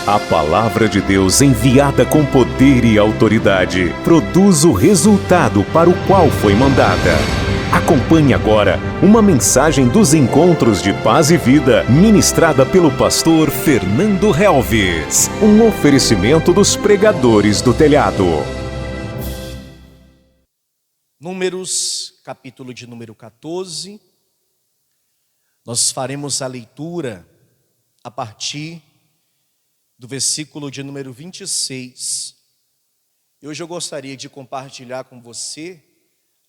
A palavra de Deus enviada com poder e autoridade produz o resultado para o qual foi mandada. Acompanhe agora uma mensagem dos Encontros de Paz e Vida, ministrada pelo pastor Fernando Helves. Um oferecimento dos pregadores do telhado. Números, capítulo de número 14. Nós faremos a leitura a partir do versículo de número 26. E hoje eu gostaria de compartilhar com você,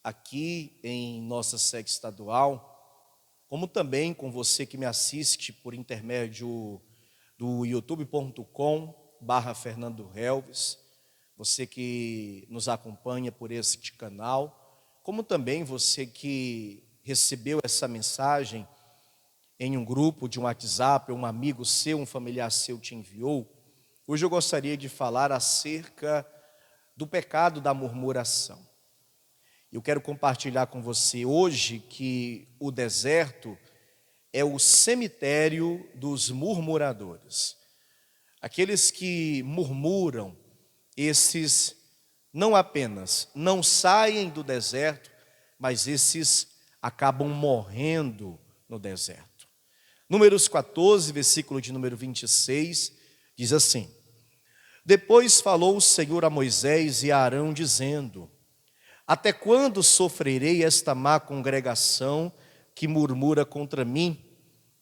aqui em nossa sede estadual, como também com você que me assiste por intermédio do youtube.com/Fernando Helves, você que nos acompanha por este canal, como também você que recebeu essa mensagem em um grupo de um WhatsApp, um amigo seu, um familiar seu te enviou. Hoje eu gostaria de falar acerca do pecado da murmuração. Eu quero compartilhar com você hoje que o deserto é o cemitério dos murmuradores. Aqueles que murmuram, esses não apenas não saem do deserto, mas esses acabam morrendo no deserto. Números 14, versículo de número 26, diz assim: Depois falou o Senhor a Moisés e a Arão, dizendo: Até quando sofrerei esta má congregação que murmura contra mim?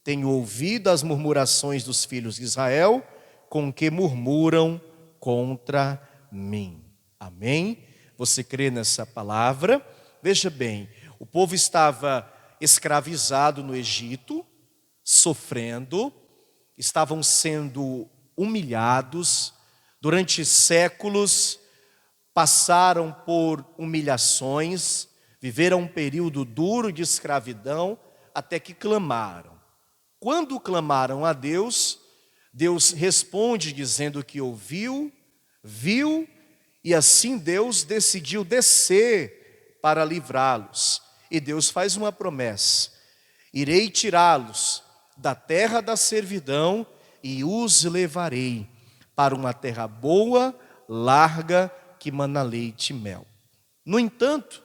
Tenho ouvido as murmurações dos filhos de Israel, com que murmuram contra mim. Amém? Você crê nessa palavra? Veja bem, o povo estava escravizado no Egito, sofrendo, estavam sendo humilhados, durante séculos passaram por humilhações, viveram um período duro de escravidão, até que clamaram. Quando clamaram a Deus, Deus responde dizendo que ouviu, viu, e assim Deus decidiu descer para livrá-los. E Deus faz uma promessa: irei tirá-los da terra da servidão e os levarei para uma terra boa, larga, que mana leite e mel. No entanto,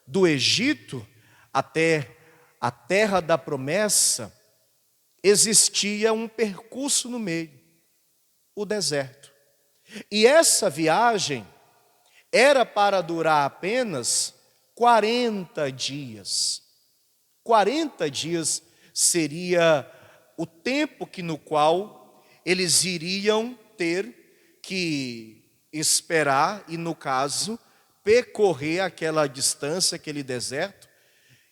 do Egito até a terra da promessa, existia um percurso no meio, o deserto. E essa viagem era para durar apenas 40 dias. 40 dias seria o tempo no qual eles iriam ter que esperar e, no caso, percorrer aquela distância, aquele deserto.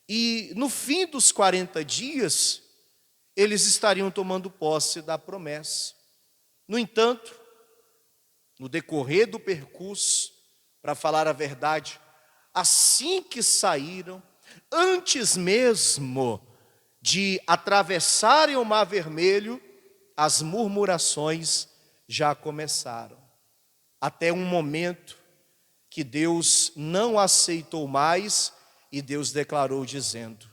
E no fim dos 40 dias, eles estariam tomando posse da promessa. No entanto, no decorrer do percurso, para falar a verdade, assim que saíram, antes mesmo de atravessarem o Mar Vermelho, as murmurações já começaram. Até um momento que Deus não aceitou mais e Deus declarou dizendo: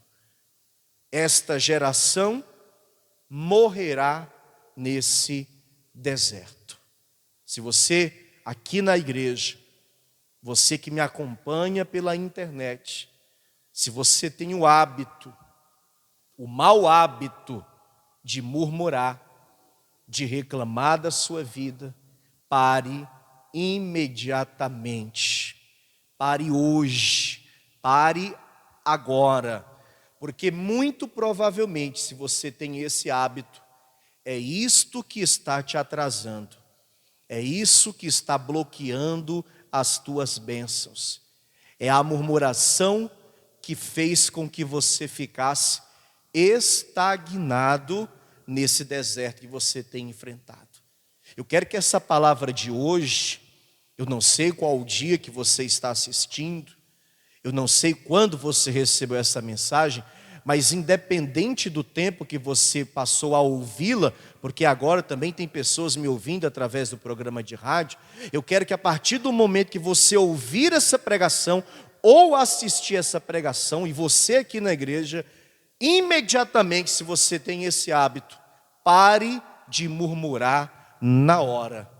esta geração morrerá nesse deserto. Se você aqui na igreja, você que me acompanha pela internet, se você tem o hábito, o mau hábito de murmurar, de reclamar da sua vida, pare imediatamente. Pare hoje, pare agora, porque muito provavelmente, se você tem esse hábito, é isto que está te atrasando, é isso que está bloqueando as tuas bênçãos, é a murmuração que fez com que você ficasse estagnado nesse deserto que você tem enfrentado. Eu quero que essa palavra de hoje, eu não sei qual o dia que você está assistindo, eu não sei quando você recebeu essa mensagem, mas independente do tempo que você passou a ouvi-la, porque agora também tem pessoas me ouvindo através do programa de rádio, eu quero que a partir do momento que você ouvir essa pregação, ou assistir essa pregação, e você aqui na igreja, imediatamente, se você tem esse hábito, pare de murmurar na hora,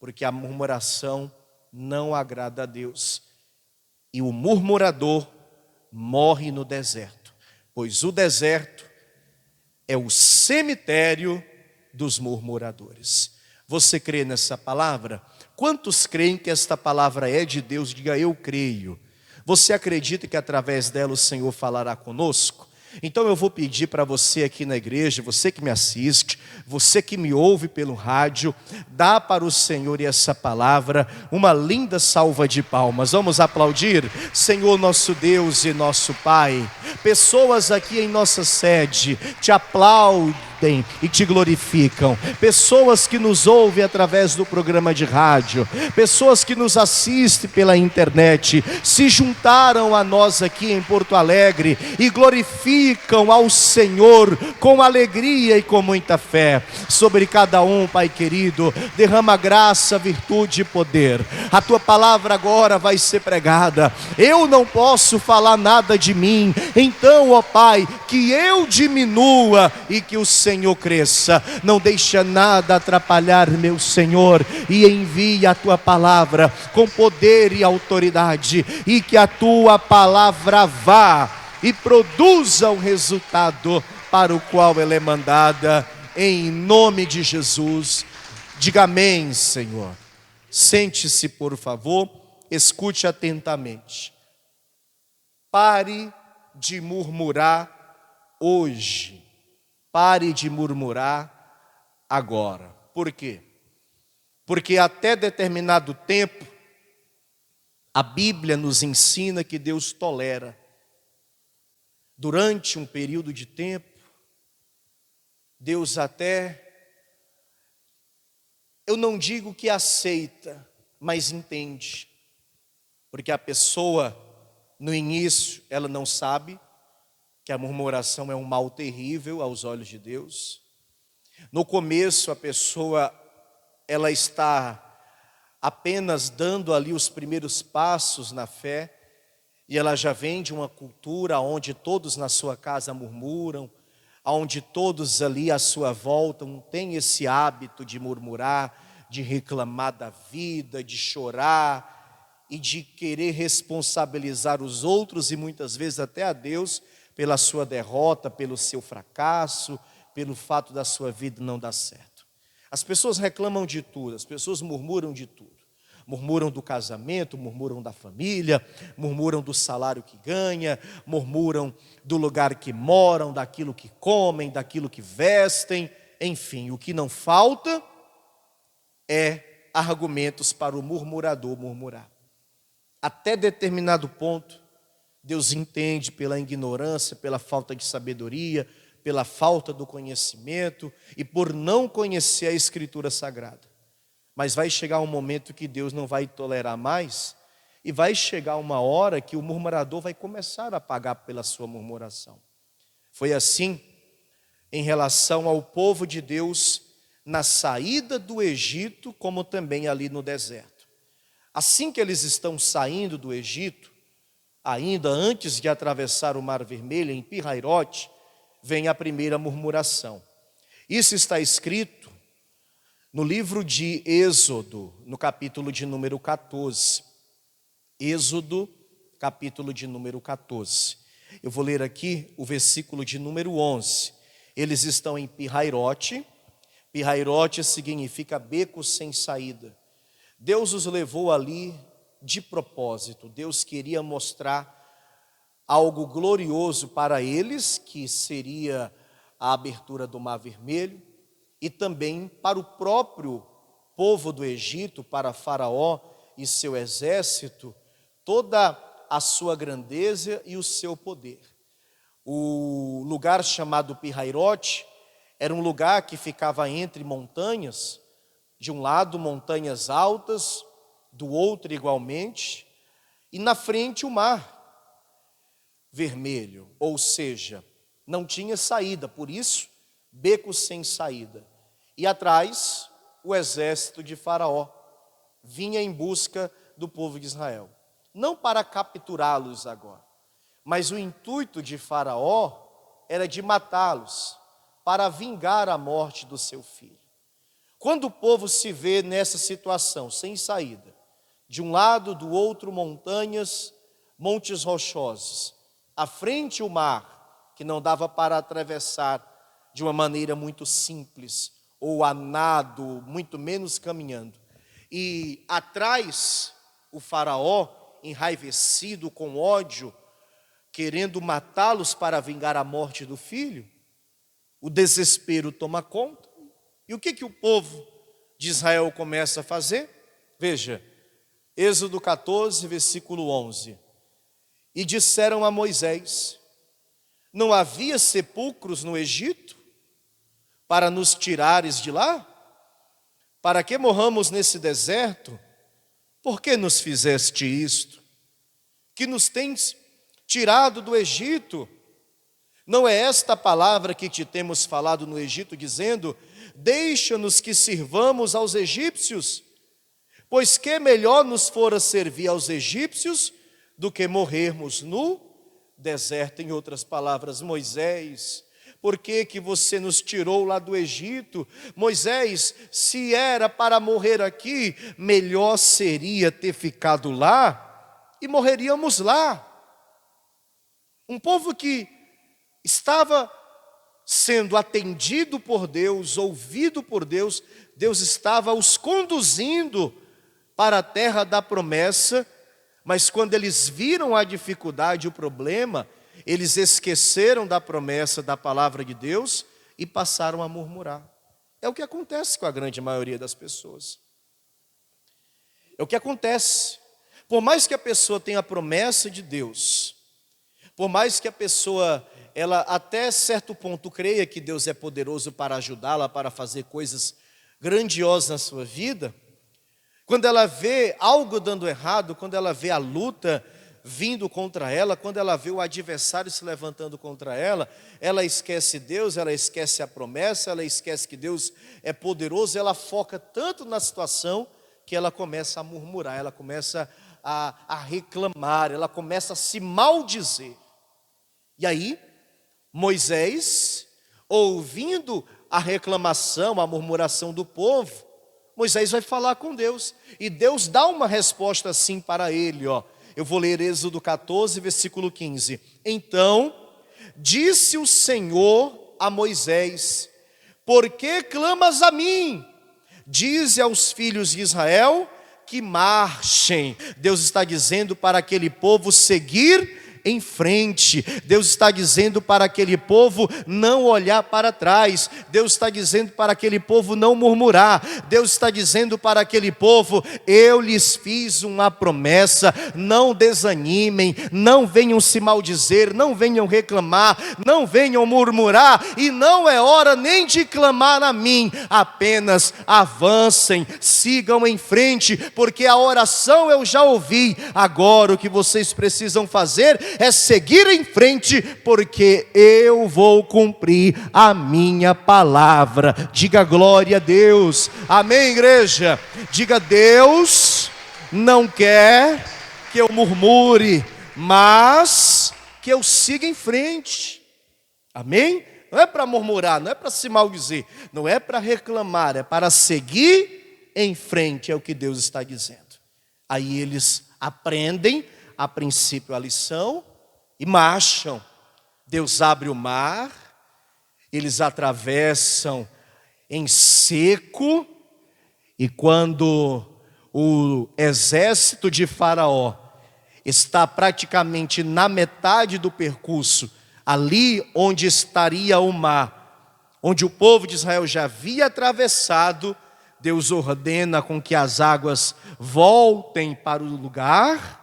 porque a murmuração não agrada a Deus. E o murmurador morre no deserto, pois o deserto é o cemitério dos murmuradores. Você crê nessa palavra? Quantos creem que esta palavra é de Deus? Diga: eu creio. Você acredita que através dela o Senhor falará conosco? Então eu vou pedir para você aqui na igreja, você que me assiste, você que me ouve pelo rádio, dá para o Senhor essa palavra uma linda salva de palmas. Vamos aplaudir? Senhor nosso Deus e nosso Pai, pessoas aqui em nossa sede te aplaudem e te glorificam, pessoas que nos ouvem através do programa de rádio, pessoas que nos assistem pela internet, se juntaram a nós aqui em Porto Alegre e glorificam ao Senhor com alegria e com muita fé. Sobre cada um, Pai querido, derrama graça, virtude e poder. A tua palavra agora vai ser pregada. Eu não posso falar nada de mim, então, ó Pai, que eu diminua e que o Senhor cresça. Não deixa nada atrapalhar, meu Senhor, e envia a tua palavra com poder e autoridade, e que a tua palavra vá e produza o resultado para o qual ela é mandada, em nome de Jesus. Diga amém, Senhor. Sente-se, por favor, escute atentamente. Pare de murmurar hoje. Pare de murmurar agora. Por quê? Porque até determinado tempo, a Bíblia nos ensina que Deus tolera. Durante um período de tempo, Deus até, eu não digo que aceita, mas entende. Porque a pessoa, no início, ela não sabe que a murmuração é um mal terrível aos olhos de Deus. No começo, a pessoa, ela está apenas dando ali os primeiros passos na fé, e ela já vem de uma cultura onde todos na sua casa murmuram, onde todos ali à sua volta têm esse hábito de murmurar, de reclamar da vida, de chorar e de querer responsabilizar os outros e muitas vezes até a Deus pela sua derrota, pelo seu fracasso, pelo fato da sua vida não dar certo. As pessoas reclamam de tudo, as pessoas murmuram de tudo. Murmuram do casamento, murmuram da família, murmuram do salário que ganha, murmuram do lugar que moram, daquilo que comem, daquilo que vestem. Enfim, o que não falta é argumentos para o murmurador murmurar. Até determinado ponto, Deus entende pela ignorância, pela falta de sabedoria, pela falta do conhecimento e por não conhecer a Escritura Sagrada. Mas vai chegar um momento que Deus não vai tolerar mais, e vai chegar uma hora que o murmurador vai começar a pagar pela sua murmuração. Foi assim em relação ao povo de Deus na saída do Egito, como também ali no deserto. Assim que eles estão saindo do Egito, ainda antes de atravessar o Mar Vermelho, em Pi-Hairote, vem a primeira murmuração. Isso está escrito no livro de Êxodo, no capítulo de número 14. Êxodo, capítulo de número 14. Eu vou ler aqui o versículo de número 11. Eles estão em Pi-Hairote. Pi-Hairote significa beco sem saída. Deus os levou ali de propósito. Deus queria mostrar algo glorioso para eles, que seria a abertura do Mar Vermelho, e também para o próprio povo do Egito, para Faraó e seu exército, toda a sua grandeza e o seu poder. O lugar chamado Pi-Hairote era um lugar que ficava entre montanhas, de um lado montanhas altas, do outro igualmente, e na frente o Mar Vermelho, ou seja, não tinha saída, por isso, beco sem saída. E atrás, o exército de Faraó vinha em busca do povo de Israel. Não para capturá-los agora, mas o intuito de Faraó era de matá-los, para vingar a morte do seu filho. Quando o povo se vê nessa situação, sem saída, de um lado, do outro, montanhas, montes rochosos, à frente o mar, que não dava para atravessar de uma maneira muito simples, ou a nado, muito menos caminhando. E atrás, o faraó, enraivecido, com ódio, querendo matá-los para vingar a morte do filho, o desespero toma conta. E o que o povo de Israel começa a fazer? Veja, Êxodo 14, versículo 11. E disseram a Moisés: não havia sepulcros no Egito para nos tirares de lá? Para que morramos nesse deserto? Por que nos fizeste isto? Que nos tens tirado do Egito? Não é esta a palavra que te temos falado no Egito, dizendo: deixa-nos que sirvamos aos egípcios? Pois que melhor nos fora servir aos egípcios do que morrermos no deserto. Em outras palavras, Moisés, por que você nos tirou lá do Egito? Moisés, se era para morrer aqui, melhor seria ter ficado lá e morreríamos lá. Um povo que estava sendo atendido por Deus, ouvido por Deus, Deus estava os conduzindo para a terra da promessa, mas quando eles viram a dificuldade, o problema, eles esqueceram da promessa da palavra de Deus e passaram a murmurar. É o que acontece com a grande maioria das pessoas. É o que acontece. Por mais que a pessoa tenha a promessa de Deus, por mais que a pessoa, ela até certo ponto creia que Deus é poderoso para ajudá-la, para fazer coisas grandiosas na sua vida, quando ela vê algo dando errado, quando ela vê a luta vindo contra ela, quando ela vê o adversário se levantando contra ela, ela esquece Deus, ela esquece a promessa, ela esquece que Deus é poderoso, ela foca tanto na situação que ela começa a murmurar, ela começa a reclamar, ela começa a se maldizer. E aí, Moisés, ouvindo a reclamação, a murmuração do povo, Moisés vai falar com Deus, e Deus dá uma resposta assim para ele, ó. Eu vou ler Êxodo 14, versículo 15. Então, disse o Senhor a Moisés: por que clamas a mim? Dize aos filhos de Israel que marchem. Deus está dizendo para aquele povo seguir em frente. Deus está dizendo para aquele povo não olhar para trás. Deus está dizendo para aquele povo não murmurar. Deus está dizendo para aquele povo: eu lhes fiz uma promessa, não desanimem, não venham se maldizer, não venham reclamar, não venham murmurar, e não é hora nem de clamar a mim, apenas avancem, sigam em frente, porque a oração eu já ouvi. Agora o que vocês precisam fazer é seguir em frente, porque eu vou cumprir a minha palavra. Diga glória a Deus. Amém, igreja? Diga: Deus não quer que eu murmure, mas que eu siga em frente. Amém? Não é para murmurar, não é para se maldizer, não é para reclamar, é para seguir em frente, é o que Deus está dizendo. Aí eles aprendem a princípio a lição e marcham. Deus abre o mar, eles atravessam em seco, e quando o exército de Faraó está praticamente na metade do percurso, ali onde estaria o mar, onde o povo de Israel já havia atravessado, Deus ordena com que as águas voltem para o lugar,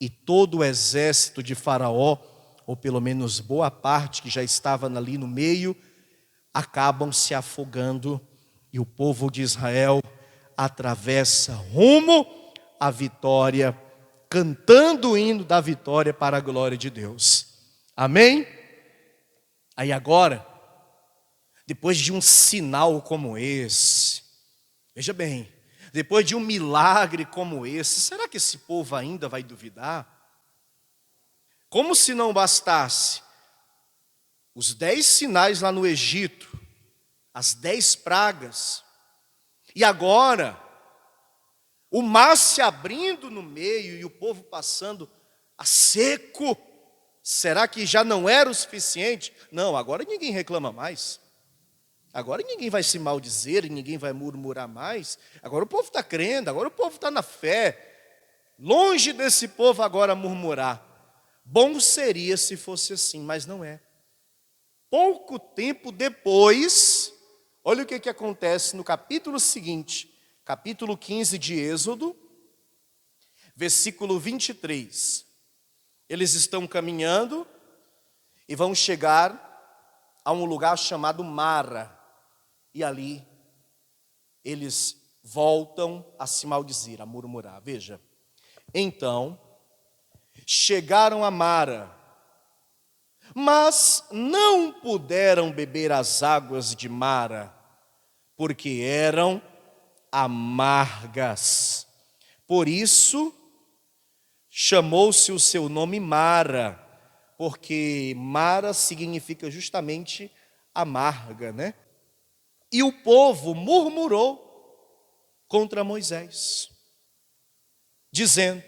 e todo o exército de Faraó, ou pelo menos boa parte que já estava ali no meio, acabam se afogando, e o povo de Israel atravessa rumo à vitória, cantando o hino da vitória para a glória de Deus. Amém? Aí agora, depois de um sinal como esse, veja bem, depois de um milagre como esse, será que esse povo ainda vai duvidar? Como se não bastasse os 10 sinais lá no Egito, as 10 pragas, E agora, o mar se abrindo no meio e o povo passando a seco, será que já não era o suficiente? Não, agora ninguém reclama mais. Agora ninguém vai se maldizer, ninguém vai murmurar mais. Agora o povo está crendo, agora o povo está na fé. Longe desse povo agora murmurar. Bom seria se fosse assim, mas não é. Pouco tempo depois, olha o que acontece no capítulo seguinte, capítulo 15 de Êxodo, versículo 23. Eles estão caminhando e vão chegar a um lugar chamado Mara. E ali eles voltam a se maldizer, a murmurar. Veja, então chegaram a Mara, mas não puderam beber as águas de Mara, porque eram amargas. Por isso chamou-se o seu nome Mara, porque Mara significa justamente amarga, né? E o povo murmurou contra Moisés, dizendo: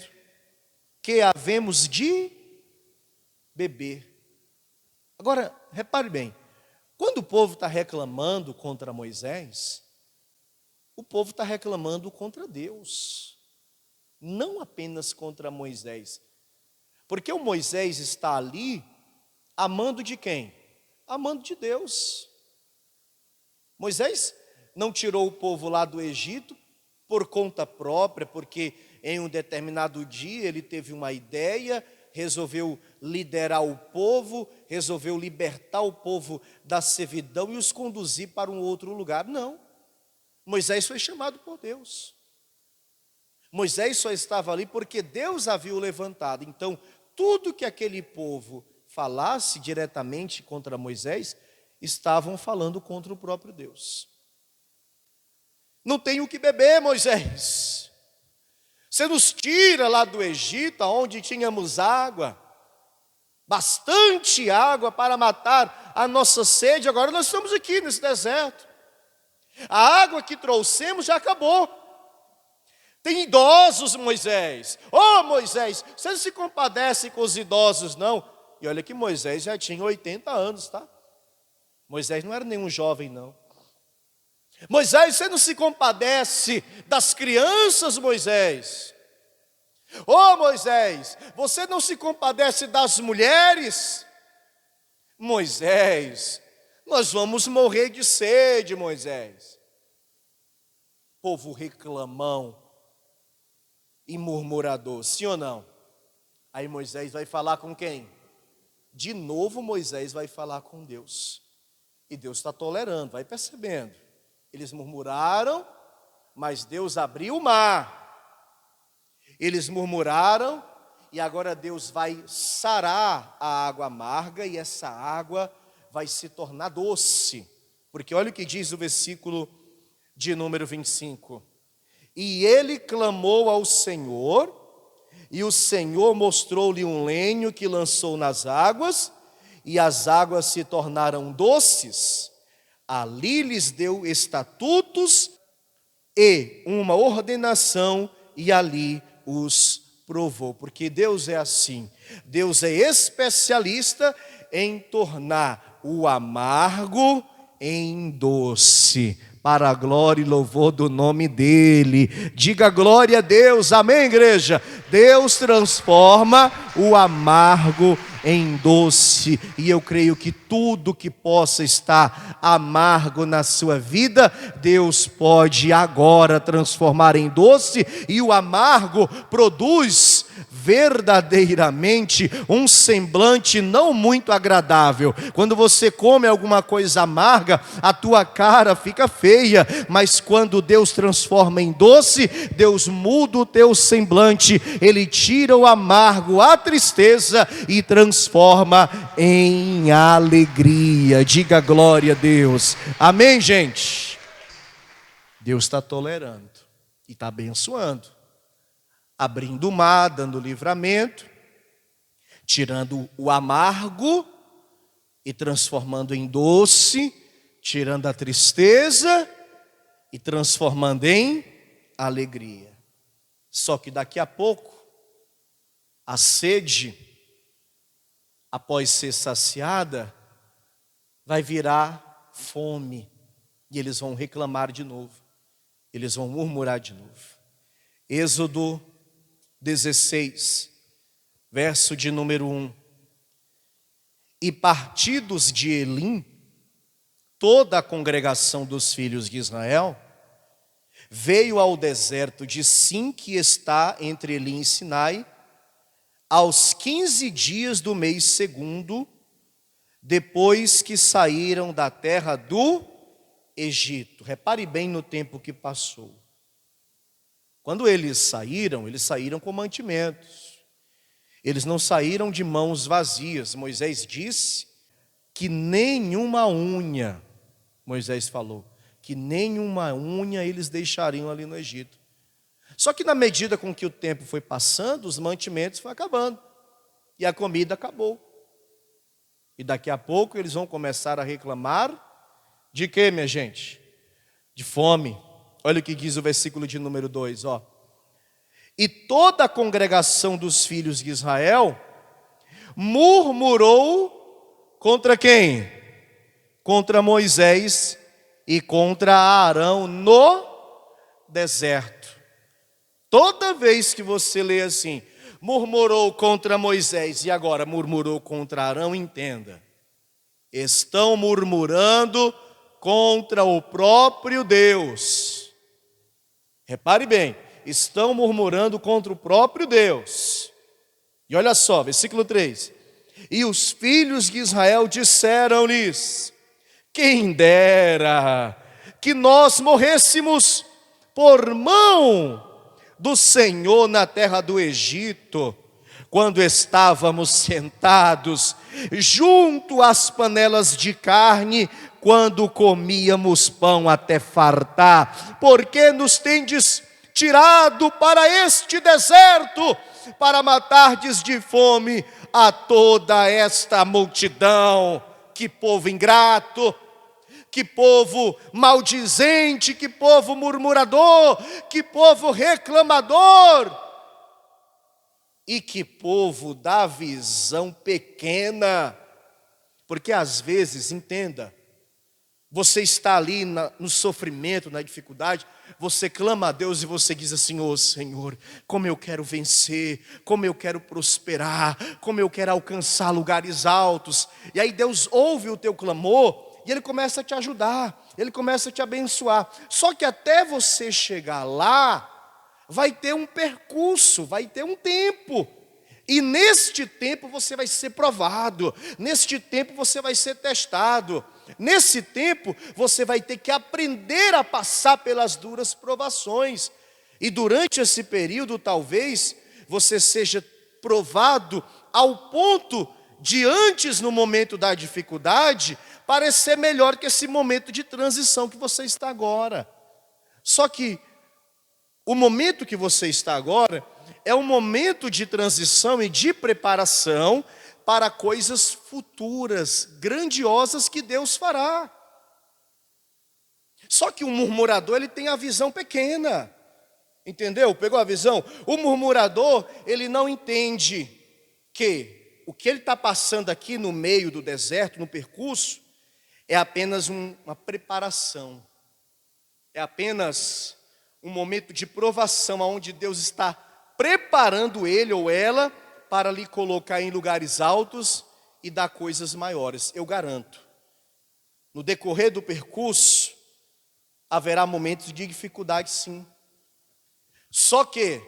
que havemos de beber. Agora, repare bem, quando o povo está reclamando contra Moisés, o povo está reclamando contra Deus, não apenas contra Moisés. Porque o Moisés está ali amando de quem? Amando de Deus. Moisés não tirou o povo lá do Egito por conta própria, porque em um determinado dia ele teve uma ideia, resolveu liderar o povo, resolveu libertar o povo da servidão e os conduzir para um outro lugar. Não. Moisés foi chamado por Deus. Moisés só estava ali porque Deus havia o levantado. Então, tudo que aquele povo falasse diretamente contra Moisés, estavam falando contra o próprio Deus. Não tem o que beber, Moisés. Você nos tira lá do Egito, onde tínhamos água, bastante água para matar a nossa sede. Agora nós estamos aqui nesse deserto. A água que trouxemos já acabou. Tem idosos, Moisés. Oh, Moisés, você não se compadece com os idosos, não. E olha que Moisés já tinha 80 anos, tá? Moisés não era nenhum jovem, não. Moisés, você não se compadece das crianças, Moisés. Oh, Moisés, você não se compadece das mulheres? Moisés, nós vamos morrer de sede, Moisés. Povo reclamão e murmurador, sim ou não? Aí Moisés vai falar com quem? De novo Moisés vai falar com Deus. E Deus está tolerando, vai percebendo. Eles murmuraram, mas Deus abriu o mar. Eles murmuraram, e agora Deus vai sarar a água amarga, e essa água vai se tornar doce. Porque olha o que diz o versículo de número 25. E ele clamou ao Senhor, e o Senhor mostrou-lhe um lenho que lançou nas águas, e as águas se tornaram doces. Ali lhes deu estatutos e uma ordenação, e ali os provou. Porque Deus é assim, Deus é especialista em tornar o amargo em doce, para a glória e louvor do nome dEle. Diga glória a Deus, amém, igreja? Deus transforma o amargo em doce, e eu creio que tudo que possa estar amargo na sua vida, Deus pode agora transformar em doce, e o amargo produz verdadeiramente um semblante não muito agradável. Quando você come alguma coisa amarga, a tua cara fica feia, mas quando Deus transforma em doce, Deus muda o teu semblante, Ele tira o amargo, a tristeza, e transforma em alegria. Diga glória a Deus, amém, gente? Deus está tolerando e está abençoando, abrindo o mar, dando livramento, tirando o amargo e transformando em doce, tirando a tristeza e transformando em alegria. Só que daqui a pouco, a sede, após ser saciada, vai virar fome. E eles vão reclamar de novo. Eles vão murmurar de novo. Êxodo 16, verso de número 1. E partidos de Elim, toda a congregação dos filhos de Israel, veio ao deserto de Sim, que está entre Elim e Sinai, aos 15 dias do mês segundo, depois que saíram da terra do Egito. Repare bem no tempo que passou. Quando eles saíram com mantimentos. Eles não saíram de mãos vazias. Moisés disse que nenhuma unha, Moisés falou, que nenhuma unha eles deixariam ali no Egito. Só que na medida com que o tempo foi passando, os mantimentos foram acabando. E a comida acabou. E daqui a pouco eles vão começar a reclamar de quê, minha gente? De fome. Olha o que diz o versículo de número 2, ó. E toda a congregação dos filhos de Israel murmurou contra quem? Contra Moisés e contra Arão no deserto. Toda vez que você lê assim, murmurou contra Moisés e agora murmurou contra Arão, entenda. Estão murmurando contra o próprio Deus. Repare bem, estão murmurando contra o próprio Deus. E olha só, versículo 3. E os filhos de Israel disseram-lhes: quem dera que nós morrêssemos por mão do Senhor na terra do Egito, quando estávamos sentados junto às panelas de carne, quando comíamos pão até fartar. Porque nos tendes tirado para este deserto, para matardes de fome a toda esta multidão? Que povo ingrato! Que povo maldizente, que povo murmurador, que povo reclamador. E que povo da visão pequena. Porque às vezes, entenda, você está ali no sofrimento, na dificuldade, você clama a Deus e você diz assim: ô Senhor, como eu quero vencer, como eu quero prosperar, como eu quero alcançar lugares altos. E aí Deus ouve o teu clamor, e Ele começa a te ajudar, Ele começa a te abençoar. Só que até você chegar lá, vai ter um percurso, vai ter um tempo. E neste tempo você vai ser provado, neste tempo você vai ser testado. Nesse tempo você vai ter que aprender a passar pelas duras provações. E durante esse período talvez você seja provado ao ponto de antes, no momento da dificuldade, parecer melhor que esse momento de transição que você está agora. Só que o momento que você está agora é um momento de transição e de preparação para coisas futuras, grandiosas que Deus fará. Só que o murmurador, ele tem a visão pequena. Entendeu? Pegou a visão? O murmurador, ele não entende que o que ele está passando aqui no meio do deserto, no percurso, é apenas uma preparação. É apenas um momento de provação, onde Deus está preparando ele ou ela para lhe colocar em lugares altos e dar coisas maiores. Eu garanto, no decorrer do percurso, haverá momentos de dificuldade, sim. Só que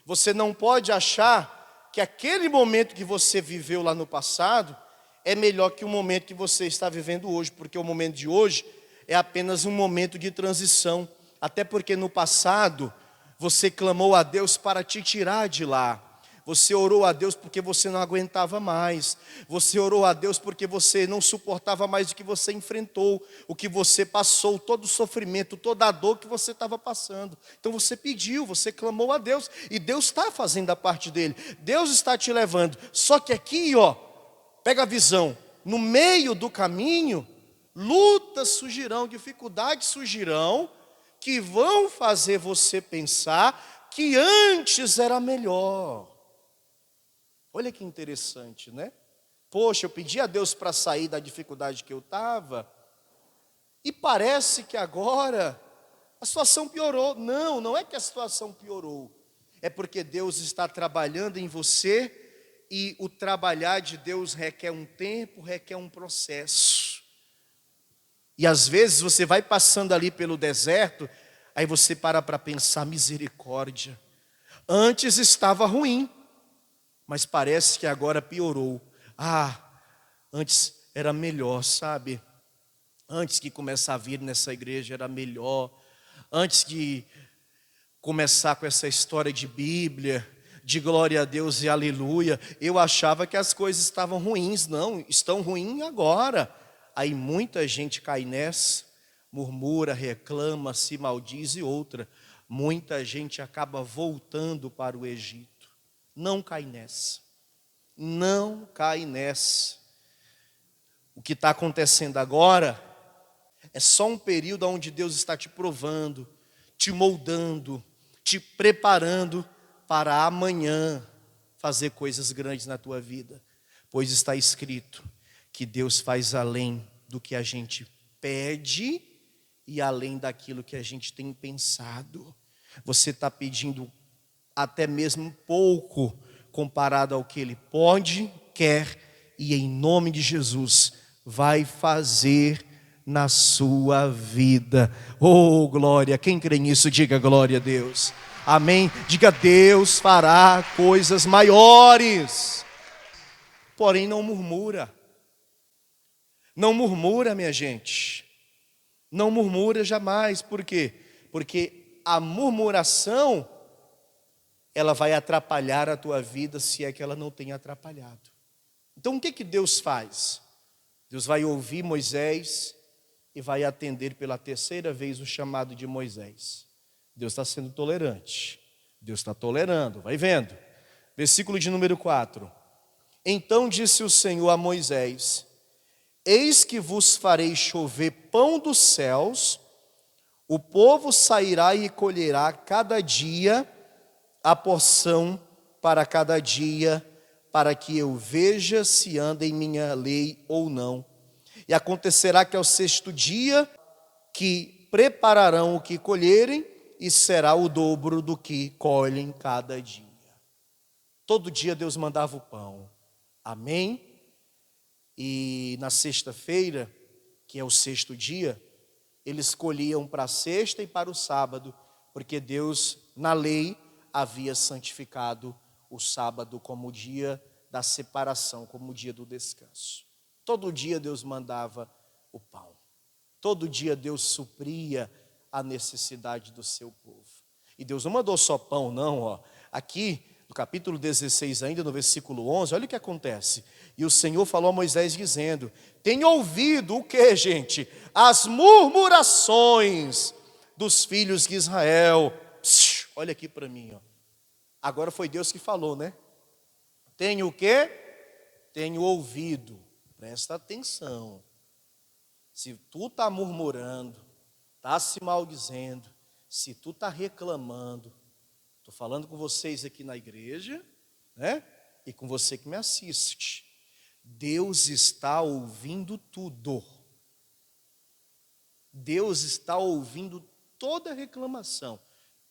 você não pode achar que aquele momento que você viveu lá no passado é melhor que o momento que você está vivendo hoje, porque o momento de hoje é apenas um momento de transição. Até porque no passado você clamou a Deus para te tirar de lá. Você orou a Deus porque você não aguentava mais. Você orou a Deus porque você não suportava mais o que você enfrentou, o que você passou, todo o sofrimento, toda a dor que você estava passando. Então você pediu, você clamou a Deus, e Deus está fazendo a parte dele. Deus está te levando. Só que aqui, ó, pega a visão, no meio do caminho, lutas surgirão, dificuldades surgirão, que vão fazer você pensar que antes era melhor. Olha que interessante, né? Poxa, eu pedi a Deus para sair da dificuldade que eu estava, e parece que agora a situação piorou. Não, não é que a situação piorou. É porque Deus está trabalhando em você, e o trabalhar de Deus requer um tempo, requer um processo. E às vezes você vai passando ali pelo deserto, aí você para pensar, misericórdia. Antes estava ruim, mas parece que agora piorou. Antes era melhor, sabe? Antes que começar a vir nessa igreja era melhor. Antes de começar com essa história de Bíblia, de glória a Deus e aleluia, eu achava que as coisas estavam ruins. Não, estão ruins agora. Aí muita gente cai nessa, murmura, reclama, se maldiz e outra. Muita gente acaba voltando para o Egito. Não cai nessa. Não cai nessa. O que está acontecendo agora é só um período onde Deus está te provando, te moldando, te preparando para amanhã fazer coisas grandes na tua vida. Pois está escrito que Deus faz além do que a gente pede e além daquilo que a gente tem pensado. Você está pedindo até mesmo pouco comparado ao que Ele pode, quer e em nome de Jesus vai fazer na sua vida. Oh, glória! Quem crê nisso, diga glória a Deus. Amém? Diga, Deus fará coisas maiores. Porém não murmura. Não murmura, minha gente. Não murmura jamais. Por quê? Porque a murmuração, ela vai atrapalhar a tua vida, se é que ela não tem atrapalhado. Então o que Deus faz? Deus vai ouvir Moisés e vai atender pela terceira vez o chamado de Moisés. Deus está sendo tolerante. Deus está tolerando, vai vendo. Versículo de número 4. Então disse o Senhor a Moisés: eis que vos farei chover pão dos céus, o povo sairá e colherá cada dia a porção para cada dia, para que eu veja se anda em minha lei ou não. E acontecerá que ao sexto dia que prepararão o que colherem, e será o dobro do que colhem cada dia. Todo dia Deus mandava o pão. Amém? E na sexta-feira, que é o sexto dia, eles colhiam para a sexta e para o sábado, porque Deus, na lei, havia santificado o sábado como o dia da separação, como o dia do descanso. Todo dia Deus mandava o pão. Todo dia Deus supria a necessidade do seu povo. E Deus não mandou só pão, não. Aqui, no capítulo 16, ainda no versículo 11, olha o que acontece. E o Senhor falou a Moisés dizendo: tenho ouvido o que, gente? As murmurações dos filhos de Israel. Psh, olha aqui para mim. Agora foi Deus que falou, né? Tenho o quê? Tenho ouvido. Presta atenção. Se tu está murmurando, está se maldizendo, se tu está reclamando, estou falando com vocês aqui na igreja, né? E com você que me assiste. Deus está ouvindo tudo. Deus está ouvindo toda reclamação,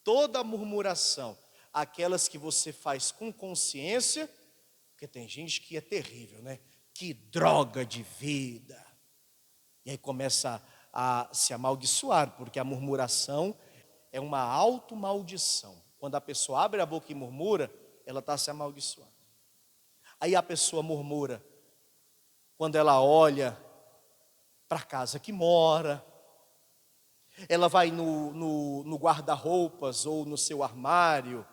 toda murmuração, aquelas que você faz com consciência, porque tem gente que é terrível, né? Que droga de vida. E aí começa a se amaldiçoar, porque a murmuração é uma automaldição. Quando a pessoa abre a boca e murmura, ela está se amaldiçoando. Aí a pessoa murmura quando ela olha para a casa que mora, ela vai no guarda-roupas ou no seu armário,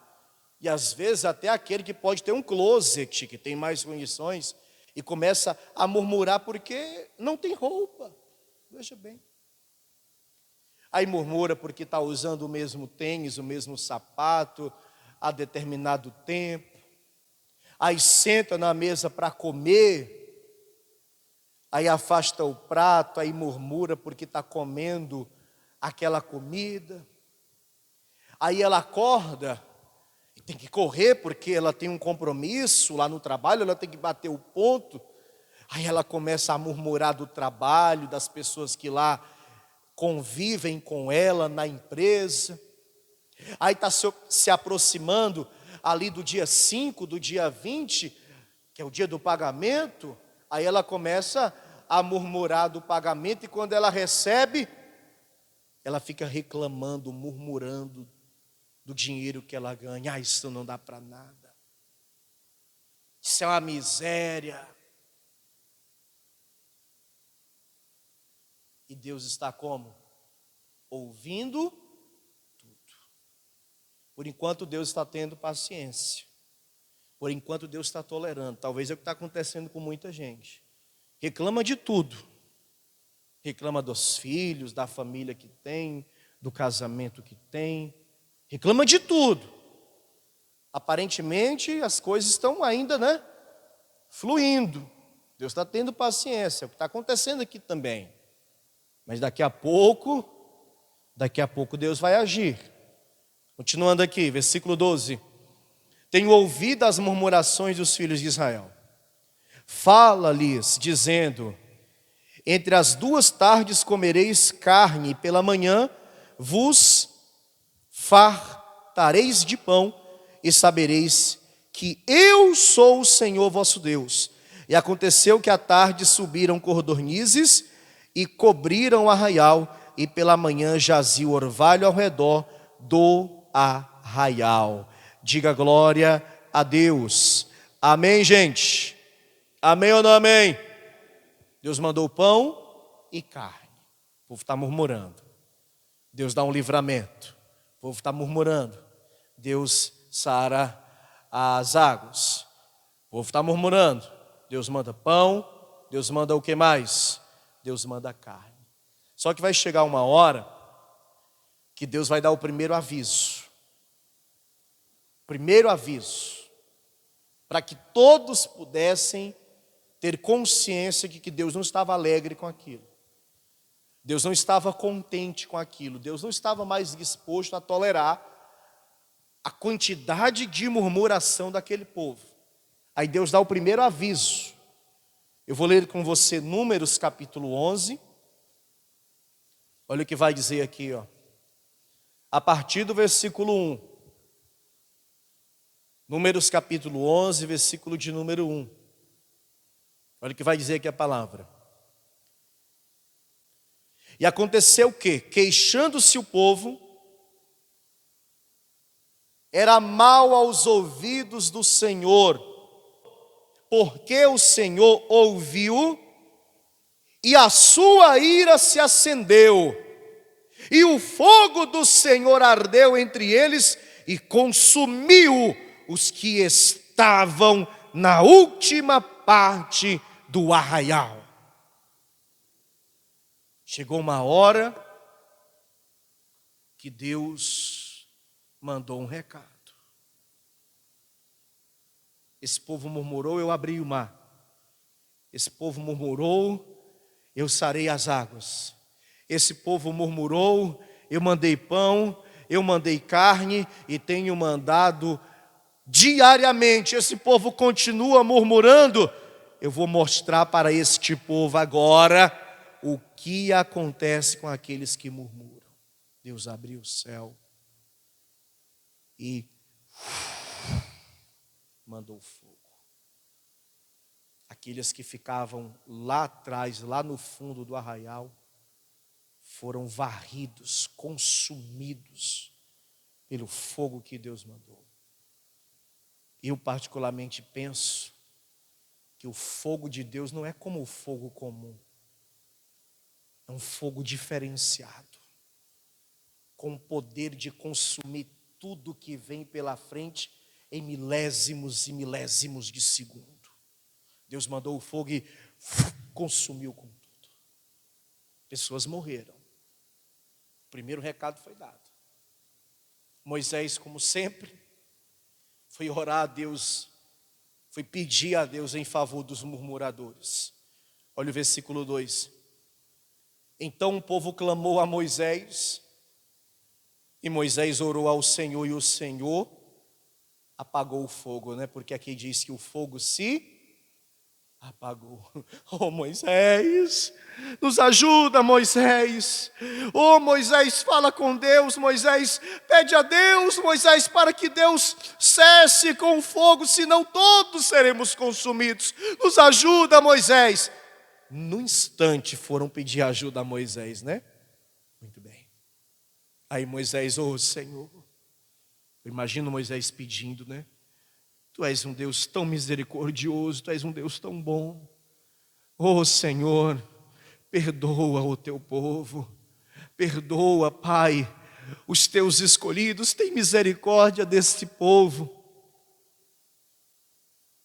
e às vezes até aquele que pode ter um closet, que tem mais condições, e começa a murmurar porque não tem roupa. Veja bem. Aí murmura porque está usando o mesmo tênis, o mesmo sapato, a determinado tempo. Aí senta na mesa para comer, aí afasta o prato, aí murmura porque está comendo aquela comida. Aí ela acorda e tem que correr porque ela tem um compromisso lá no trabalho, ela tem que bater o ponto. Aí ela começa a murmurar do trabalho, das pessoas que lá convivem com ela na empresa. Aí está se aproximando ali do dia 5, do dia 20, que é o dia do pagamento. Aí ela começa a murmurar do pagamento e quando ela recebe, ela fica reclamando, murmurando do dinheiro que ela ganha. Isso não dá para nada. Isso é uma miséria. E Deus está como? Ouvindo tudo. Por enquanto Deus está tendo paciência. Por enquanto Deus está tolerando. Talvez é o que está acontecendo com muita gente. Reclama de tudo. Reclama dos filhos, da família que tem, do casamento que tem. Reclama de tudo. Aparentemente as coisas estão ainda, fluindo. Deus está tendo paciência. É o que está acontecendo aqui também. Mas daqui a pouco Deus vai agir. Continuando aqui, versículo 12. Tenho ouvido as murmurações dos filhos de Israel. Fala-lhes, dizendo: entre as 2 tardes comereis carne, e pela manhã vos fartareis de pão, e sabereis que eu sou o Senhor vosso Deus. E aconteceu que à tarde subiram codornizes e cobriram o arraial, e pela manhã jazia o orvalho ao redor do arraial. Diga glória a Deus. Amém, gente? Amém ou não amém? Deus mandou pão e carne. O povo está murmurando. Deus dá um livramento. O povo está murmurando. Deus sara as águas. O povo está murmurando. Deus manda pão. Deus manda o que mais? Deus manda carne. Só que vai chegar uma hora que Deus vai dar o primeiro aviso. Primeiro aviso. Para que todos pudessem ter consciência de que Deus não estava alegre com aquilo. Deus não estava contente com aquilo. Deus não estava mais disposto a tolerar a quantidade de murmuração daquele povo. Aí Deus dá o primeiro aviso. Eu vou ler com você Números capítulo 11. Olha o que vai dizer aqui, a partir do versículo 1. Números capítulo 11, versículo de número 1. Olha o que vai dizer aqui a palavra. E aconteceu o quê? Queixando-se o povo, era mal aos ouvidos do Senhor, porque o Senhor ouviu, e a sua ira se acendeu, e o fogo do Senhor ardeu entre eles, e consumiu os que estavam na última parte do arraial. Chegou uma hora que Deus mandou um recado. Esse povo murmurou, eu abri o mar. Esse povo murmurou, eu sarei as águas. Esse povo murmurou, eu mandei pão, eu mandei carne e tenho mandado diariamente. Esse povo continua murmurando. Eu vou mostrar para este povo agora o que acontece com aqueles que murmuram. Deus abriu o céu e mandou fogo. Aqueles que ficavam lá atrás, lá no fundo do arraial, foram varridos, consumidos pelo fogo que Deus mandou. Eu particularmente penso que o fogo de Deus não é como o fogo comum. É um fogo diferenciado, com o poder de consumir tudo que vem pela frente em milésimos e milésimos de segundo. Deus mandou o fogo e consumiu com tudo. Pessoas morreram. O primeiro recado foi dado. Moisés, como sempre, foi orar a Deus, foi pedir a Deus em favor dos murmuradores. Olha o versículo 2. Então o povo clamou a Moisés, e Moisés orou ao Senhor, e o Senhor apagou o fogo, né? Porque aqui diz que o fogo se apagou. Oh, Moisés, nos ajuda, Moisés. Oh, Moisés, fala com Deus. Moisés, pede a Deus, Moisés, para que Deus cesse com o fogo, senão todos seremos consumidos. Nos ajuda, Moisés. No instante foram pedir ajuda a Moisés, né? Muito bem. Aí Moisés, oh Senhor, eu imagino Moisés pedindo, né? Tu és um Deus tão misericordioso, Tu és um Deus tão bom. Oh Senhor, perdoa o Teu povo, perdoa, Pai, os Teus escolhidos, tem misericórdia desse povo.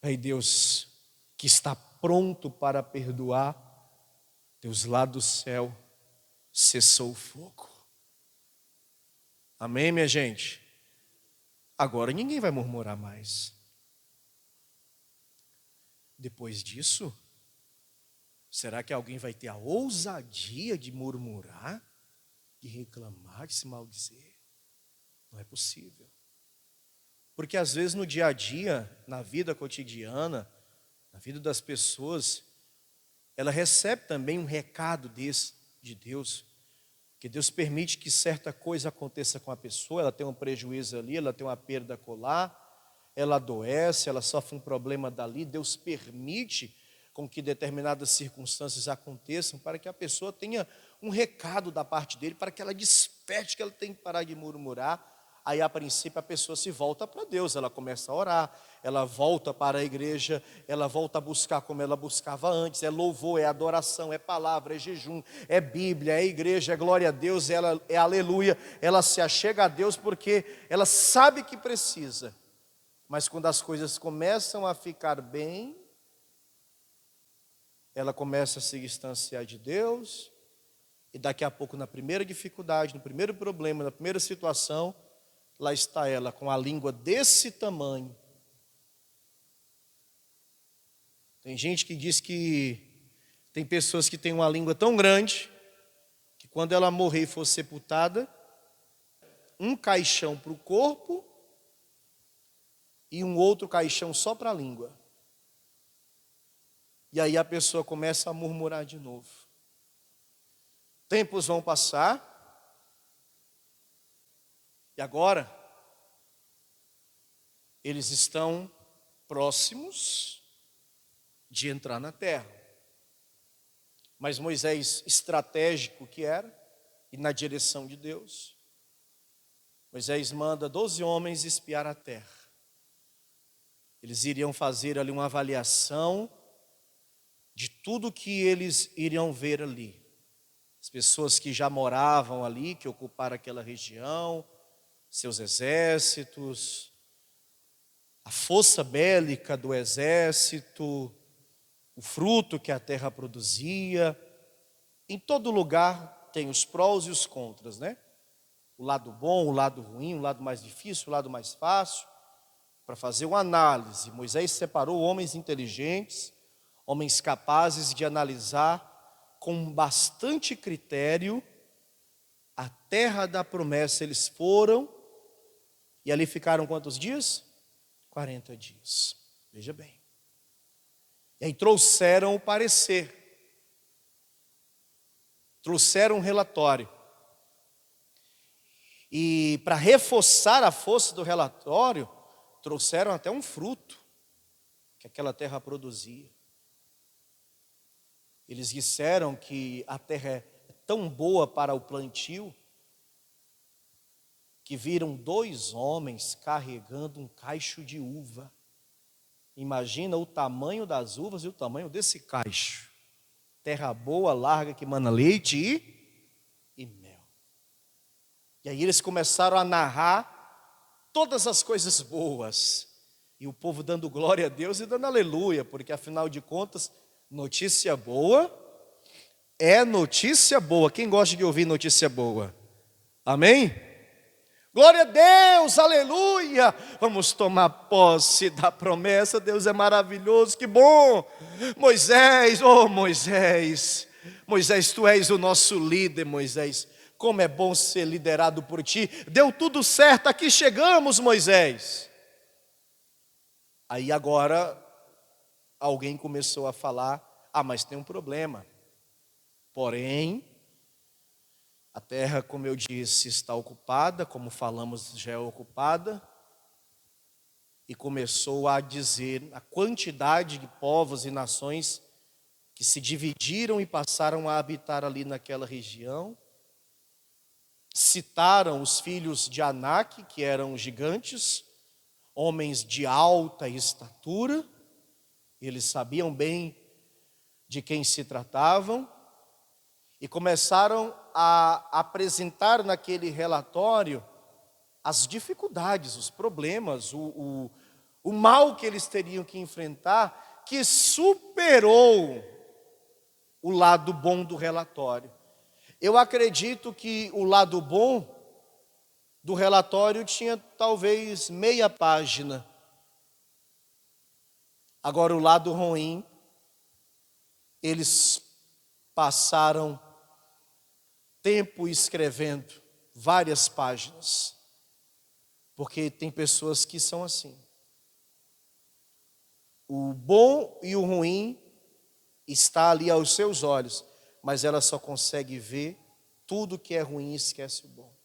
Aí Deus, que está pronto para perdoar, Deus lá do céu cessou o fogo. Amém, minha gente? Agora ninguém vai murmurar mais. Depois disso, será que alguém vai ter a ousadia de murmurar, de reclamar, de se maldizer? Não é possível. Porque às vezes no dia a dia, na vida cotidiana, na vida das pessoas, ela recebe também um recado desse de Deus, que Deus permite que certa coisa aconteça com a pessoa, ela tem um prejuízo ali, ela tem uma perda acolá, ela adoece, ela sofre um problema dali, Deus permite com que determinadas circunstâncias aconteçam para que a pessoa tenha um recado da parte dele, para que ela desperte que ela tem que parar de murmurar. Aí a princípio a pessoa se volta para Deus, ela começa a orar, ela volta para a igreja, ela volta a buscar como ela buscava antes, é louvor, é adoração, é palavra, é jejum, é Bíblia, é igreja, é glória a Deus, é aleluia, ela se achega a Deus porque ela sabe que precisa. Mas quando as coisas começam a ficar bem, ela começa a se distanciar de Deus, e daqui a pouco, na primeira dificuldade, no primeiro problema, na primeira situação, lá está ela com a língua desse tamanho. Tem gente que diz que tem pessoas que têm uma língua tão grande que quando ela morrer e for sepultada, um caixão para o corpo e um outro caixão só para a língua. E aí a pessoa começa a murmurar de novo. Tempos vão passar. E agora, eles estão próximos de entrar na terra. Mas Moisés, estratégico que era, e na direção de Deus, Moisés manda 12 homens espiar a terra. Eles iriam fazer ali uma avaliação de tudo que eles iriam ver ali. As pessoas que já moravam ali, que ocuparam aquela região, seus exércitos, a força bélica do exército, o fruto que a terra produzia. Em todo lugar tem os prós e os contras, né? O lado bom, o lado ruim, o lado mais difícil, o lado mais fácil. Para fazer uma análise, Moisés separou homens inteligentes, homens capazes de analisar com bastante critério a terra da promessa. Eles foram e ali ficaram quantos dias? 40 dias. Veja bem. E aí trouxeram o parecer. Trouxeram um relatório. E para reforçar a força do relatório, trouxeram até um fruto que aquela terra produzia. Eles disseram que a terra é tão boa para o plantio, que viram 2 homens carregando um caixo de uva. Imagina o tamanho das uvas e o tamanho desse caixo. Terra boa, larga, que mana leite e mel. E aí eles começaram a narrar todas as coisas boas. E o povo dando glória a Deus e dando aleluia, porque afinal de contas, notícia boa é notícia boa. Quem gosta de ouvir notícia boa? Amém? Glória a Deus, aleluia. Vamos tomar posse da promessa. Deus é maravilhoso, que bom. Moisés, oh Moisés, Moisés, tu és o nosso líder, Moisés. Como é bom ser liderado por ti. Deu tudo certo, aqui chegamos, Moisés. Aí agora alguém começou a falar: mas tem um problema. Porém, a terra, como eu disse, está ocupada, como falamos, já é ocupada. E começou a dizer a quantidade de povos e nações que se dividiram e passaram a habitar ali naquela região. Citaram os filhos de Anak, que eram gigantes, homens de alta estatura. Eles sabiam bem de quem se tratavam. E começaram a apresentar naquele relatório as dificuldades, os problemas, o mal que eles teriam que enfrentar, que superou o lado bom do relatório. Eu acredito que o lado bom do relatório tinha talvez meia página. Agora o lado ruim, eles passaram tempo escrevendo várias páginas. Porque tem pessoas que são assim. O bom e o ruim está ali aos seus olhos, mas ela só consegue ver tudo que é ruim e esquece o bom.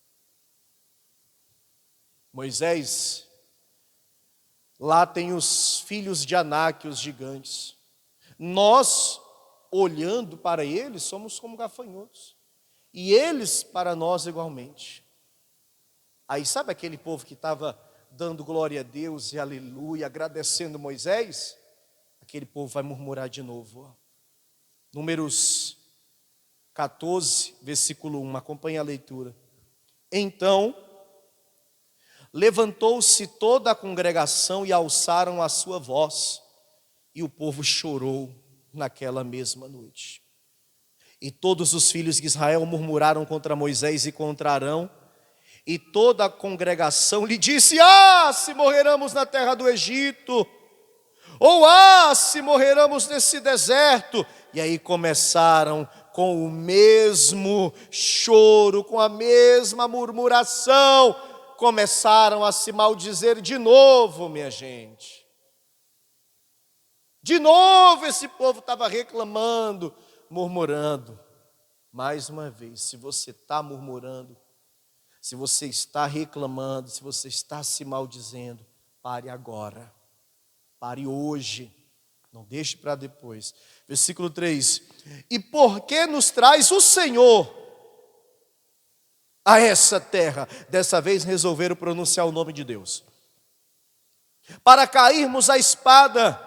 Moisés, lá tem os filhos de Anak, os gigantes. Nós, olhando para eles, somos como gafanhotos. E eles para nós igualmente. Aí sabe aquele povo que estava dando glória a Deus e aleluia, agradecendo Moisés? Aquele povo vai murmurar de novo. Números 14, versículo 1, acompanhe a leitura. Então, levantou-se toda a congregação e alçaram a sua voz, e o povo chorou naquela mesma noite. E todos os filhos de Israel murmuraram contra Moisés e contra Arão, e toda a congregação lhe disse: se morreramos na terra do Egito, ou se morreramos nesse deserto. E aí começaram com o mesmo choro, com a mesma murmuração, começaram a se maldizer de novo, minha gente. De novo esse povo estava reclamando, murmurando. Mais uma vez, se você está murmurando, se você está reclamando, se você está se maldizendo, pare agora, pare hoje, não deixe para depois. Versículo 3: e por que nos traz o Senhor a essa terra? Dessa vez resolveram pronunciar o nome de Deus. Para cairmos à espada,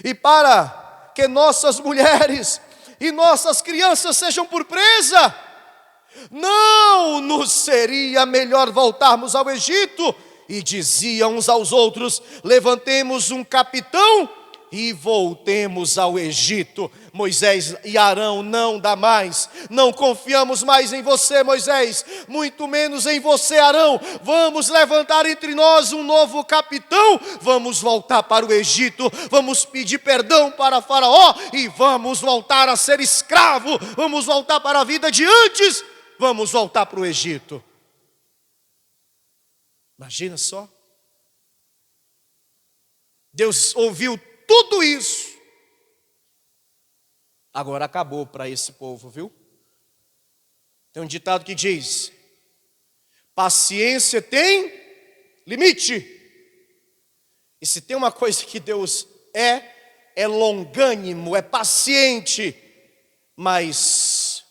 e para que nossas mulheres e nossas crianças sejam por presa. Não nos seria melhor voltarmos ao Egito? E diziam uns aos outros: levantemos um capitão e voltemos ao Egito. Moisés e Arão: não dá mais, não confiamos mais em você, Moisés, muito menos em você, Arão. Vamos levantar entre nós um novo capitão, vamos voltar para o Egito, vamos pedir perdão para Faraó e vamos voltar a ser escravo, vamos voltar para a vida de antes, vamos voltar para o Egito. Imagina só. Deus ouviu tudo isso. Agora acabou para esse povo, viu? Tem um ditado que diz: paciência tem limite. E se tem uma coisa que Deus é longânimo, é paciente. Mas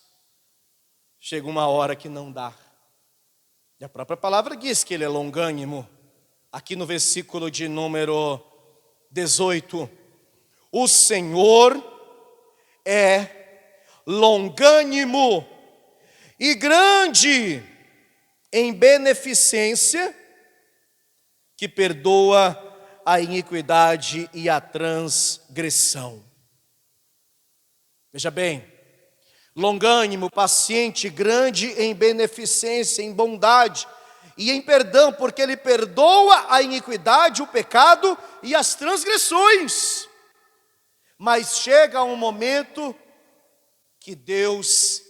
chega uma hora que não dá. E a própria palavra diz que ele é longânimo. Aqui no versículo de número 18: o Senhor é longânimo e grande em beneficência, que perdoa a iniquidade e a transgressão. Veja bem, longânimo, paciente, grande em beneficência, em bondade e em perdão, porque ele perdoa a iniquidade, o pecado e as transgressões. Mas chega um momento que Deus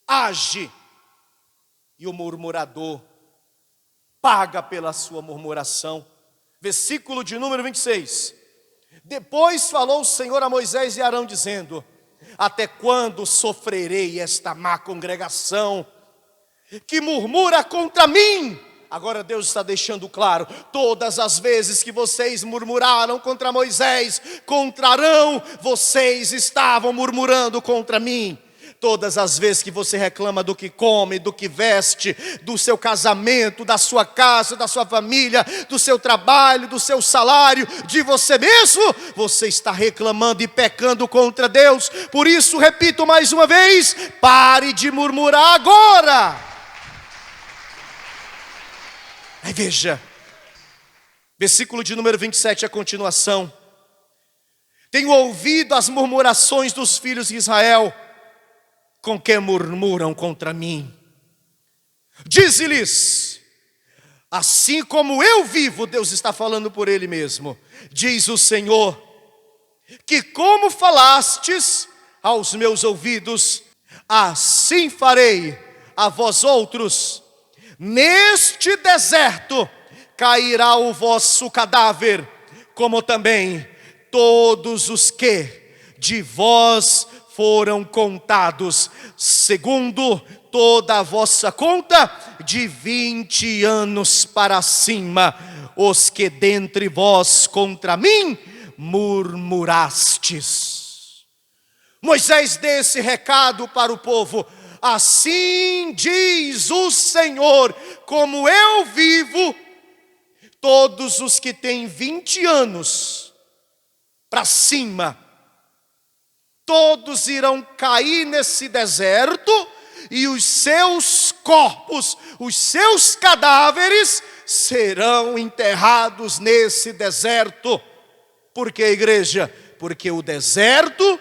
age e o murmurador paga pela sua murmuração. Versículo de número 26. Depois falou o Senhor a Moisés e Arão, dizendo: até quando sofrerei esta má congregação que murmura contra mim? Agora Deus está deixando claro: todas as vezes que vocês murmuraram contra Moisés, contra Arão, vocês estavam murmurando contra mim. Todas as vezes que você reclama do que come, do que veste, do seu casamento, da sua casa, da sua família, do seu trabalho, do seu salário, de você mesmo, você está reclamando e pecando contra Deus. Por isso, repito mais uma vez: pare de murmurar agora. Aí veja, versículo de número 27, a continuação. Tenho ouvido as murmurações dos filhos de Israel, com que murmuram contra mim. Dize-lhes: assim como eu vivo, Deus está falando por Ele mesmo, diz o Senhor, que como falastes aos meus ouvidos, assim farei a vós outros. Neste deserto cairá o vosso cadáver, como também todos os que de vós foram contados, segundo toda a vossa conta, de 20 anos para cima, os que dentre vós contra mim murmurastes. Moisés dê esse recado para o povo: assim diz o Senhor, como eu vivo, todos os que têm 20 anos para cima, todos irão cair nesse deserto, e os seus corpos, os seus cadáveres serão enterrados nesse deserto. Por que, igreja? Porque o deserto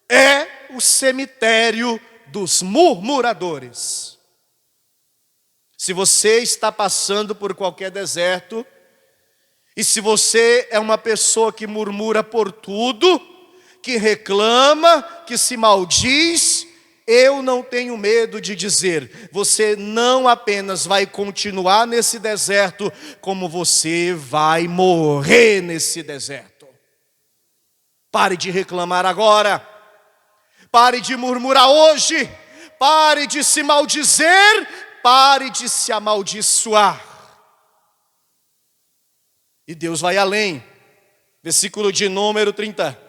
é o cemitério dos murmuradores. Se você está passando por qualquer deserto, e se você é uma pessoa que murmura por tudo, que reclama, que se maldiz, eu não tenho medo de dizer: você não apenas vai continuar nesse deserto, como você vai morrer nesse deserto. Pare de reclamar agora, pare de murmurar hoje, pare de se maldizer, pare de se amaldiçoar. E Deus vai além, versículo de número 30.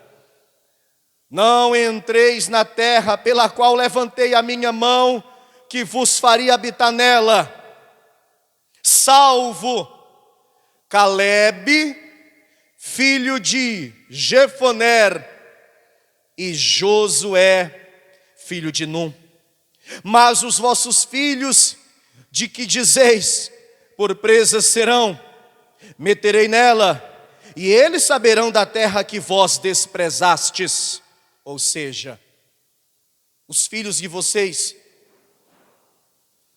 Não entreis na terra pela qual levantei a minha mão, que vos faria habitar nela, salvo Calebe, filho de Jefoner, e Josué, filho de Num. Mas os vossos filhos, de que dizeis, por presas serão, meterei nela, e eles saberão da terra que vós desprezastes. Ou seja, os filhos de vocês,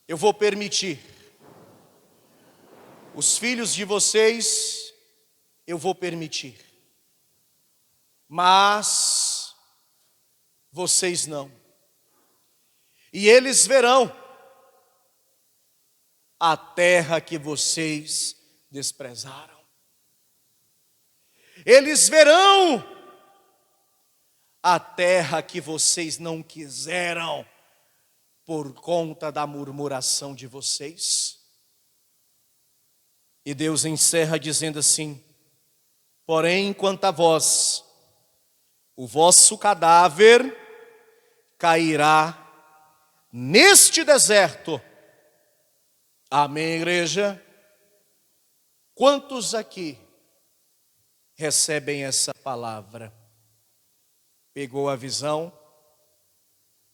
eu vou permitir. Os filhos de vocês, eu vou permitir. Mas vocês não. E eles verão a terra que vocês desprezaram. Eles verão a terra que vocês não quiseram por conta da murmuração de vocês. E Deus encerra dizendo assim: porém, quanto a vós, o vosso cadáver cairá neste deserto. Amém, igreja? Quantos aqui recebem essa palavra? Pegou a visão?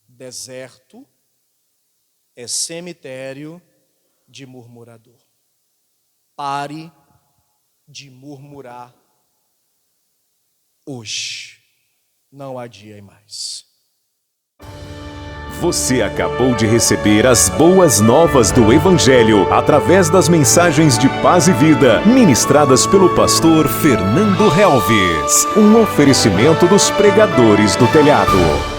Deserto é cemitério de murmurador. Pare de murmurar hoje. Não adie mais. Você acabou de receber as boas novas do Evangelho através das mensagens de paz e vida ministradas pelo pastor Fernando Helves. Um oferecimento dos pregadores do telhado.